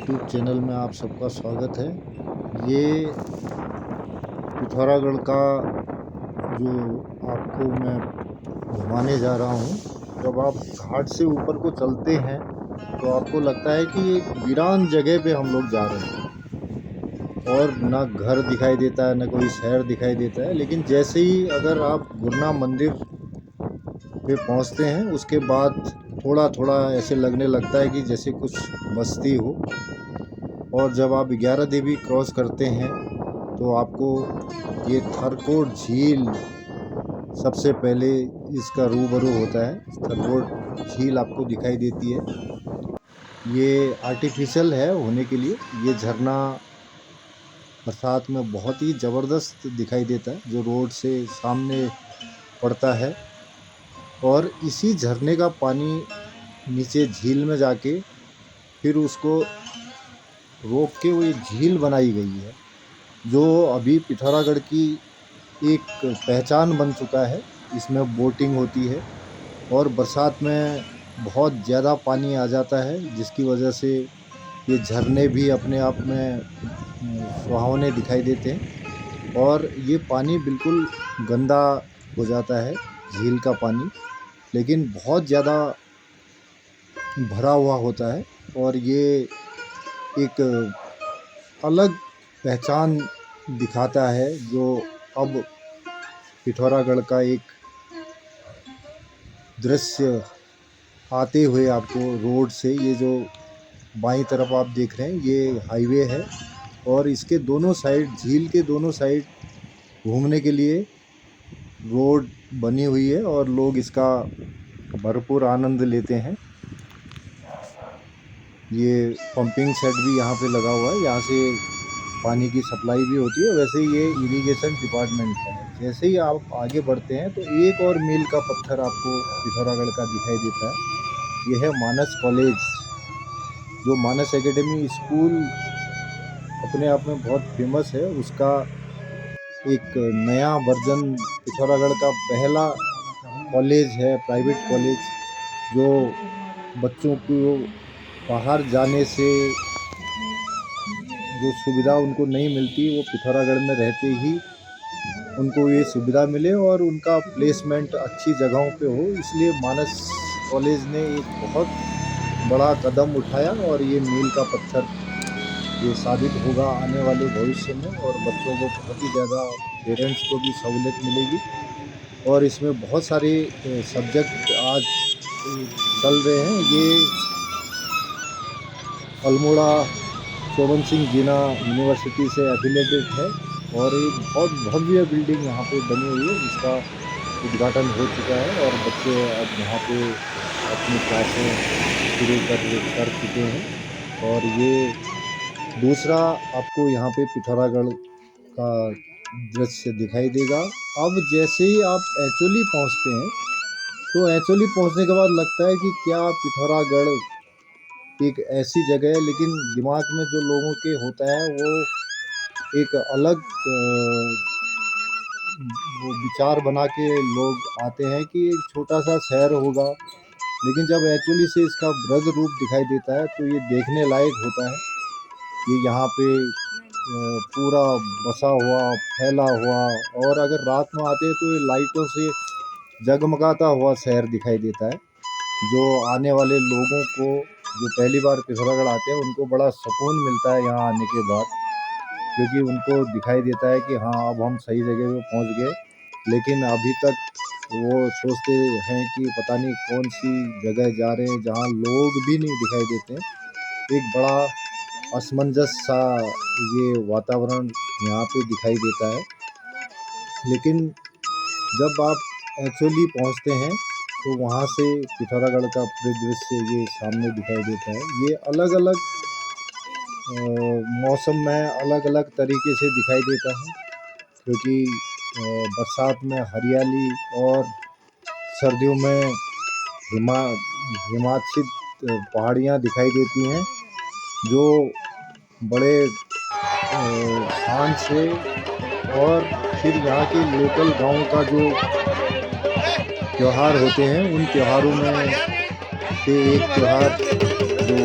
YouTube channel में आप सबका स्वागत है। ये पिथौरागढ़ का जो आपको मैं घुमाने जा रहा हूँ। जब आप घाट से ऊपर को चलते हैं तो आपको लगता है कि एक वीरान जगह पे हम लोग जा रहे हैं और ना घर दिखाई देता है, ना कोई शहर दिखाई देता है। लेकिन जैसे ही अगर आप गुरना मंदिर पे पहुँचते हैं उसके बाद थोड़ा थोड़ा ऐसे लगने लगता है कि जैसे कुछ बस्ती हो। और जब आप 11 देवी क्रॉस करते हैं तो आपको ये थरकोट झील सबसे पहले इसका रूबरू होता है। थरकोट झील आपको दिखाई देती है। ये आर्टिफिशियल है होने के लिए। ये झरना बरसात में बहुत ही ज़बरदस्त दिखाई देता है जो रोड से सामने पड़ता है। और इसी झरने का पानी नीचे झील में जाके फिर उसको रोक के वो एक झील बनाई गई है जो अभी पिथौरागढ़ की एक पहचान बन चुका है। इसमें बोटिंग होती है और बरसात में बहुत ज़्यादा पानी आ जाता है जिसकी वजह से ये झरने भी अपने आप में सुहावने दिखाई देते हैं। और ये पानी बिल्कुल गंदा हो जाता है झील का पानी, लेकिन बहुत ज़्यादा भरा हुआ होता है। और ये एक अलग पहचान दिखाता है जो अब पिथौरागढ़ का एक दृश्य आते हुए आपको रोड से, ये जो बाईं तरफ आप देख रहे हैं ये हाईवे है और इसके दोनों साइड, झील के दोनों साइड घूमने के लिए रोड बनी हुई है और लोग इसका भरपूर आनंद लेते हैं। ये पंपिंग सेट भी यहाँ पे लगा हुआ है, यहाँ से पानी की सप्लाई भी होती है। वैसे ये इरिगेशन डिपार्टमेंट है। जैसे ही आप आगे बढ़ते हैं तो एक और मील का पत्थर आपको पिथौरागढ़ का दिखाई देता है। ये है मानस कॉलेज, जो मानस एकेडमी स्कूल अपने आप में बहुत फेमस है। उसका एक नया वर्जन पिथौरागढ़ का पहला कॉलेज है, प्राइवेट कॉलेज, जो बच्चों को बाहर जाने से जो सुविधा उनको नहीं मिलती वो पिथौरागढ़ में रहते ही उनको ये सुविधा मिले और उनका प्लेसमेंट अच्छी जगहों पे हो। इसलिए मानस कॉलेज ने एक बहुत बड़ा कदम उठाया और ये मील का पत्थर ये साबित होगा आने वाले भविष्य में। और बच्चों को बहुत ही ज़्यादा, पेरेंट्स को भी सहूलियत मिलेगी। और इसमें बहुत सारे सब्जेक्ट आज चल रहे हैं। ये अल्मोड़ा शोभन सिंह जीना यूनिवर्सिटी से एफिलेटेड है और एक बहुत भव्य बिल्डिंग यहाँ पे बनी हुई है जिसका उद्घाटन हो चुका है और बच्चे अब यहाँ पे अपनी क्लासें शुरू कर चुके हैं। और ये दूसरा आपको यहाँ पे पिथौरागढ़ का दृश्य दिखाई देगा। अब जैसे ही आप एचोली पहुँचते हैं तो एचोली पहुँचने के बाद लगता है कि क्या पिथौरागढ़ एक ऐसी जगह है। लेकिन दिमाग में जो लोगों के होता है वो एक अलग वो विचार बना के लोग आते हैं कि एक छोटा सा शहर होगा। लेकिन जब एक्चुअली से इसका ब्रज रूप दिखाई देता है तो ये देखने लायक होता है। ये यहाँ पे पूरा बसा हुआ, फैला हुआ, और अगर रात में आते हैं तो ये लाइटों से जगमगाता हुआ शहर दिखाई देता है, जो आने वाले लोगों को, जो पहली बार पिथौरागढ़ आते हैं, उनको बड़ा सुकून मिलता है यहाँ आने के बाद, क्योंकि उनको दिखाई देता है कि हाँ अब हम सही जगह पे पहुँच गए। लेकिन अभी तक वो सोचते हैं कि पता नहीं कौन सी जगह जा रहे हैं जहाँ लोग भी नहीं दिखाई देते हैं। एक बड़ा असमंजस सा ये वातावरण यहाँ पे दिखाई देता है। लेकिन जब आप एक्चुअली पहुँचते हैं तो वहाँ से पिथौरागढ़ का परिदृश्य ये सामने दिखाई देता है। ये अलग अलग मौसम में अलग अलग तरीके से दिखाई देता है, क्योंकि बरसात में हरियाली और सर्दियों में हिमाच्छिद पहाड़ियाँ दिखाई देती हैं, जो बड़े शान से। और फिर यहाँ के लोकल गांव का जो त्यौहार होते हैं, उन त्योहारों में से एक त्यौहार जो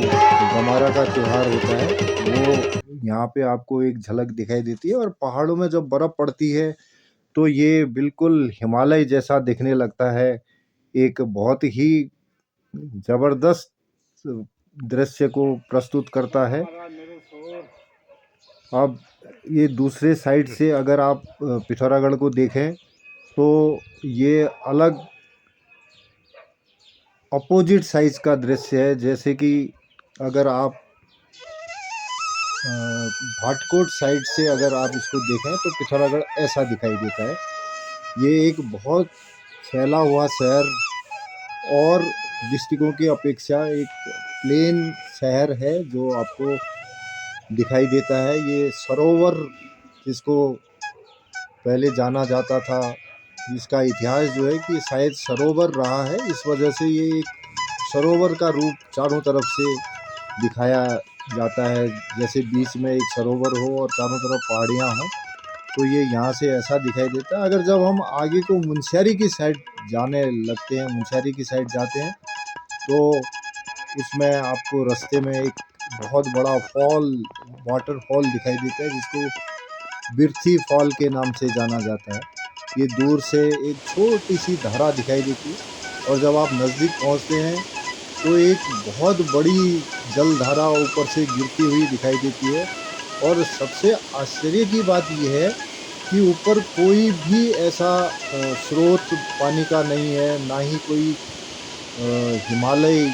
दमारा का त्योहार होता है, वो यहाँ पे आपको एक झलक दिखाई देती है। और पहाड़ों में जब बर्फ़ पड़ती है तो ये बिल्कुल हिमालय जैसा दिखने लगता है। एक बहुत ही ज़बरदस्त दृश्य को प्रस्तुत करता है। अब ये दूसरे साइड से अगर आप पिथौरागढ़ को देखें तो ये अलग अपोजिट साइज़ का दृश्य है। जैसे कि अगर आप भाटकोट साइड से अगर आप इसको देखें तो पिथौरागढ़ ऐसा दिखाई देता है। ये एक बहुत फैला हुआ शहर और डिस्ट्रिक्टों की अपेक्षा एक प्लेन शहर है जो आपको दिखाई देता है। ये सरोवर जिसको पहले जाना जाता था, जिसका इतिहास जो है कि शायद सरोवर रहा है, इस वजह से ये एक सरोवर का रूप चारों तरफ से दिखाया जाता है। जैसे बीच में एक सरोवर हो और चारों तरफ पहाड़ियाँ हों, तो ये यहाँ से ऐसा दिखाई देता है। अगर जब हम आगे को मुनस्यारी की साइड जाने लगते हैं, मुनस्यारी की साइड जाते हैं, तो उसमें आपको रास्ते में एक बहुत बड़ा वाटरफॉल दिखाई देता है, जिसको बिरथी फॉल के नाम से जाना जाता है। ये दूर से एक छोटी सी धारा दिखाई देती है और जब आप नज़दीक पहुंचते हैं तो एक बहुत बड़ी जलधारा ऊपर से गिरती हुई दिखाई देती है। और सबसे आश्चर्य की बात यह है कि ऊपर कोई भी ऐसा स्रोत पानी का नहीं है, ना ही कोई हिमालय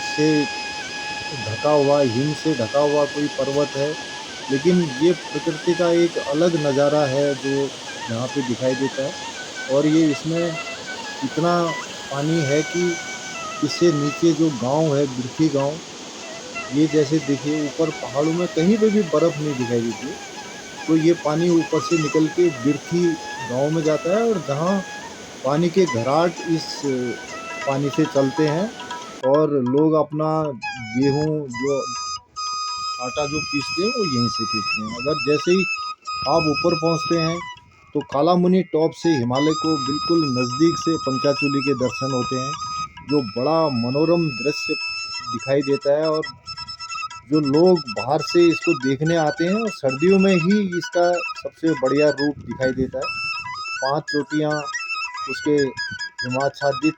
से ढका हुआ, हिम से ढका हुआ कोई पर्वत है। लेकिन ये प्रकृति का एक अलग नज़ारा है जो यहाँ पे दिखाई देता है। और ये इसमें इतना पानी है कि इससे नीचे जो गांव है, बिरथी गांव, ये जैसे देखिए ऊपर पहाड़ों में कहीं पे भी बर्फ़ नहीं दिखाई देती है, तो ये पानी ऊपर से निकल के बिरथी गांव में जाता है। और जहाँ पानी के घराट इस पानी से चलते हैं और लोग अपना गेहूँ जो आटा जो पीसते हैं वो यहीं से पीसते हैं। अगर जैसे ही आप ऊपर पहुंचते हैं तो कालामुनि टॉप से हिमालय को बिल्कुल नज़दीक से पंचाचूली के दर्शन होते हैं, जो बड़ा मनोरम दृश्य दिखाई देता है। और जो लोग बाहर से इसको देखने आते हैं, और सर्दियों में ही इसका सबसे बढ़िया रूप दिखाई देता है। 5 चोटियाँ उसके हिमाच्छादित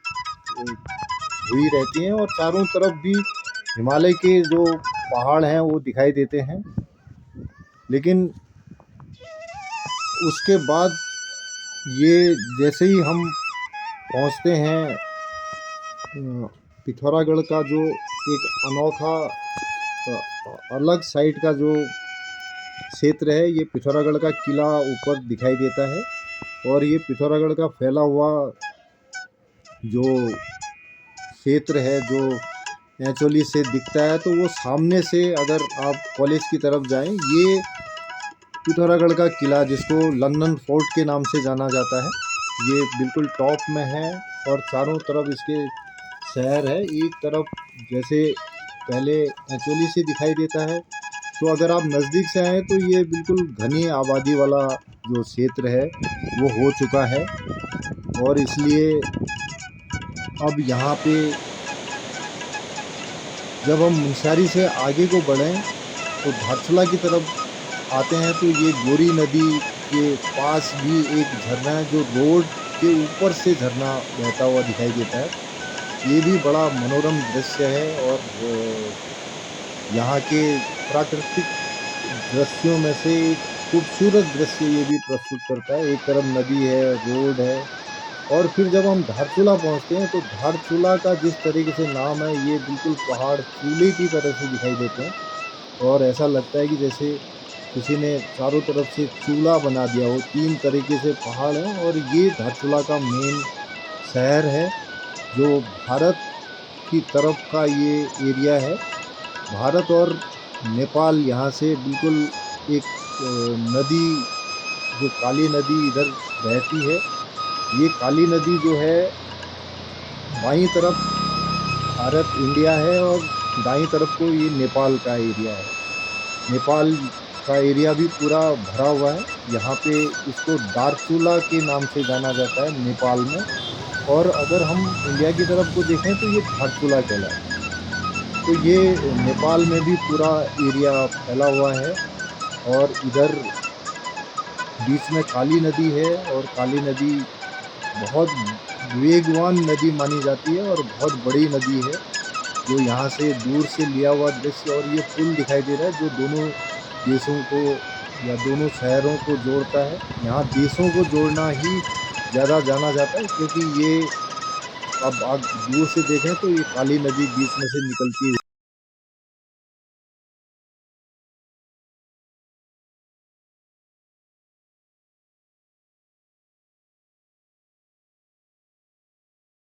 हुई रहती हैं और चारों तरफ भी हिमालय के जो पहाड़ हैं वो दिखाई देते हैं। लेकिन उसके बाद ये जैसे ही हम पहुंचते हैं पिथौरागढ़ का जो एक अनोखा अलग साइड का जो क्षेत्र है, ये पिथौरागढ़ का किला ऊपर दिखाई देता है। और ये पिथौरागढ़ का फैला हुआ जो क्षेत्र है जो एंचोली से दिखता है, तो वो सामने से अगर आप कॉलेज की तरफ जाएं, ये पिथौरागढ़ का किला जिसको लंदन फोर्ट के नाम से जाना जाता है, ये बिल्कुल टॉप में है। और चारों तरफ इसके शहर है। एक तरफ जैसे पहले एंचोली से दिखाई देता है, तो अगर आप नज़दीक से आएँ तो ये बिल्कुल घनी आबादी वाला जो क्षेत्र है वो हो चुका है। और इसलिए अब यहाँ पे जब हम मुनस्यारी से आगे को बढ़ें तो धारचूला की तरफ आते हैं, तो ये गोरी नदी के पास भी एक झरना है जो रोड के ऊपर से झरना बहता हुआ दिखाई देता है। ये भी बड़ा मनोरम दृश्य है और यहाँ के प्राकृतिक दृश्यों में से एक खूबसूरत दृश्य ये भी प्रस्तुत करता है। एक तरफ नदी है, रोड है, और फिर जब हम धारचूला पहुँचते हैं तो धारचूला का जिस तरीके से नाम है, ये बिल्कुल पहाड़ चूल्हे की तरह से दिखाई देते हैं। और ऐसा लगता है कि जैसे किसी ने चारों तरफ से चूल्हा बना दिया हो। 3 तरीके से पहाड़ हैं और ये धारचूला का मेन शहर है, जो भारत की तरफ का ये एरिया है। भारत और नेपाल यहाँ से बिल्कुल एक नदी, जो काली नदी इधर बहती है, ये काली नदी जो है बाईं तरफ भारत इंडिया है और दाईं तरफ को ये नेपाल का एरिया है। नेपाल का एरिया भी पूरा भरा हुआ है। यहाँ पे इसको दारचूला के नाम से जाना जाता है नेपाल में। और अगर हम इंडिया की तरफ को देखें तो ये धारचूला कहलाता है। तो ये नेपाल में भी पूरा एरिया फैला हुआ है। और इधर बीच में काली नदी है, और काली नदी बहुत वेगवान नदी मानी जाती है और बहुत बड़ी नदी है, जो यहाँ से दूर से लिया हुआ दृश्य। और ये पुल दिखाई दे रहा है जो दोनों देशों को या दोनों शहरों को जोड़ता है। यहाँ देशों को जोड़ना ही ज़्यादा जाना जाता है, क्योंकि ये अब आप दूर से देखें तो ये काली नदी बीच में से निकलती